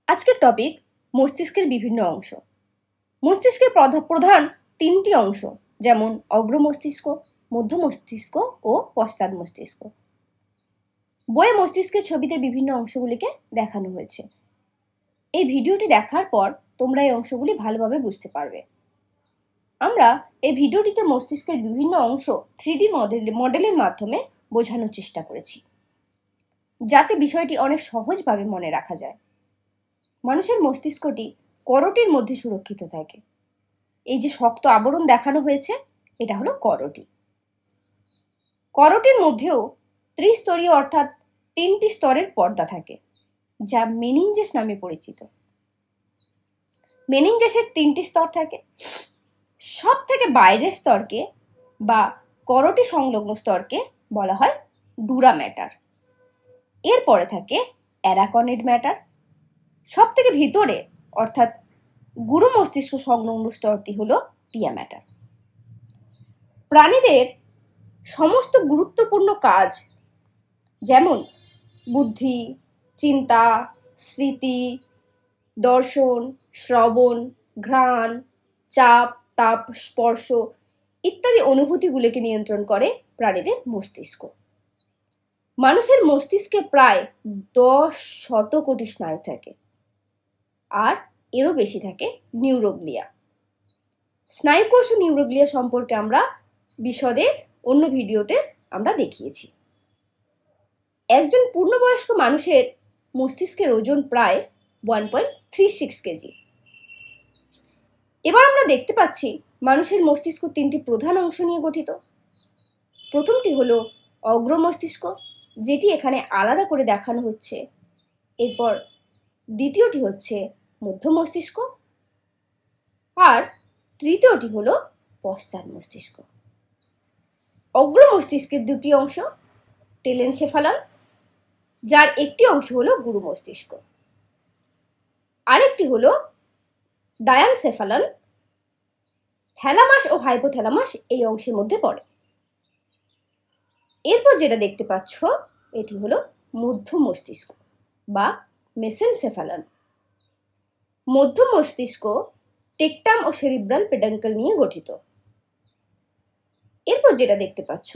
আজকের টপিক মস্তিষ্কের বিভিন্ন অংশ। মস্তিষ্কের প্রধান তিনটি অংশ, যেমন অগ্র মস্তিষ্ক, মধ্য মস্তিষ্ক ও পশ্চাৎ মস্তিষ্ক। বইয়ে মস্তিষ্কের ছবিতে বিভিন্ন অংশগুলিকে দেখানো হয়েছে। এই ভিডিওটি দেখার পর তোমরা এই অংশগুলি ভালোভাবে বুঝতে পারবে। আমরা এই ভিডিওটিতে মস্তিষ্কের বিভিন্ন অংশ 3D মডেলের মাধ্যমে বোঝানোর চেষ্টা করেছি, যাতে বিষয়টি অনেক সহজভাবে মনে রাখা যায়। মানুষের মস্তিষ্কটি করটির মধ্যে সুরক্ষিত থাকে। এই যে শক্ত আবরণ দেখানো হয়েছে, এটা হলো করটি। করটির মধ্যেও ত্রিস্তরীয় অর্থাৎ 3টি স্তরের পর্দা থাকে, যা মেনিনজেস নামে পরিচিত। মেনিনজেসের 3টি স্তর থাকে। সব থেকে বাইরের স্তরকে বা করটি সংলগ্ন স্তরকে বলা হয় ডুরা ম্যাটার। এরপরে থাকে অ্যারাকনেড ম্যাটার। সব থেকে ভিতরে অর্থাৎ গুরু মস্তিষ্ক সংলগ্ন স্তরটি হলো পিয়া ম্যাটার। প্রাণীদের সমস্ত গুরুত্বপূর্ণ কাজ, যেমন বুদ্ধি, চিন্তা, স্মৃতি, দর্শন, শ্রবণ, ঘ্রাণ, চাপ, তাপ, স্পর্শ ইত্যাদি অনুভূতিগুলিকে নিয়ন্ত্রণ করে প্রাণীদের মস্তিষ্ক। মানুষের মস্তিষ্কে প্রায় 10 কোটি স্নায়ু থাকে, আর এরও বেশি থাকে নিউরোগ্লিয়া। স্নায়ুকোষ ও নিউরোগ্লিয়া সম্পর্কে আমরা বিশদে অন্য ভিডিওতে আমরা দেখিয়েছি। একজন পূর্ণবয়স্ক মানুষের মস্তিষ্কের ওজন প্রায় 1.36 কেজি। এবার আমরা দেখতে পাচ্ছি মানুষের মস্তিষ্ক 3টি প্রধান অংশ নিয়ে গঠিত। প্রথমটি হলো অগ্র মস্তিষ্ক, যেটি এখানে আলাদা করে দেখানো হচ্ছে। এরপর দ্বিতীয়টি হচ্ছে মধ্য মস্তিষ্ক, আর তৃতীয়টি হলো পশ্চাৎ মস্তিষ্ক। অগ্র মস্তিষ্কের দুটি অংশ, টেলেনসেফালন, যার একটি অংশ হলো গুরু মস্তিষ্ক, আরেকটি হলো ডায়ানসেফালন। থ্যালামাস ও হাইপোথ্যালামাস এই অংশের মধ্যে পড়ে। এরপর যেটা দেখতে পাচ্ছ, এটি হলো মধ্য মস্তিষ্ক বা মেসেনসেফালন। মধ্য মস্তিষ্ক টেকটাম ও সেরিব্রাল পেডাঙ্কল নিয়ে গঠিত। এরপর যেটা দেখতে পাচ্ছ,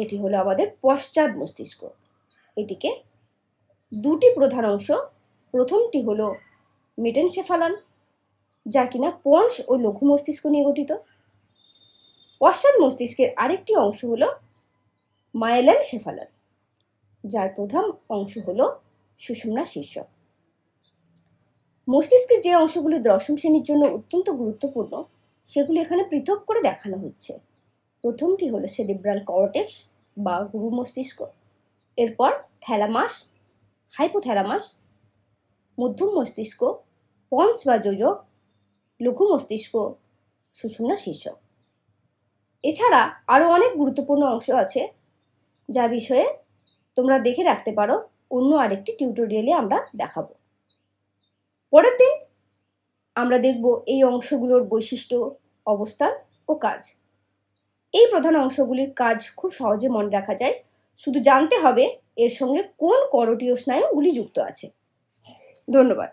এটি হলো আমাদের পশ্চাৎ মস্তিষ্ক। এটিকে দুটি প্রধান অংশ, প্রথমটি হলো মেটেনসেফালন, যা কিনা পন্স ও লঘু মস্তিষ্ক নিয়ে গঠিত। পশ্চাৎ মস্তিষ্কের আরেকটি অংশ হলো মায়েলেনসেফালন, যার প্রধান অংশ হলো সুষুম্না শীর্ষক। মস্তিষ্কের যে অংশগুলি দশম শ্রেণীর জন্য অত্যন্ত গুরুত্বপূর্ণ, সেগুলি এখানে পৃথক করে দেখানো হচ্ছে। প্রথমটি হলো সেরিব্রাল কর্টেক্স বা গুরু মস্তিষ্ক, এরপর থ্যালামাস, হাইপোথ্যালামাস, মধ্যম মস্তিষ্ক, পন্স বা যোজক, লঘু মস্তিষ্ক, সুষুম্না শীর্ষক। এছাড়া আরও অনেক গুরুত্বপূর্ণ অংশ আছে, যা বিষয়ে তোমরা দেখে রাখতে পারো। অন্য আরেকটি টিউটোরিয়ালে আমরা দেখাবো। পরের দিন আমরা দেখব এই অংশগুলোর বৈশিষ্ট্য, অবস্থান ও কাজ। এই প্রধান অংশগুলির কাজ খুব সহজে মনে রাখা যায়, শুধু জানতে হবে এর সঙ্গে কোন করটীয় স্নায়ুগুলি যুক্ত আছে। ধন্যবাদ।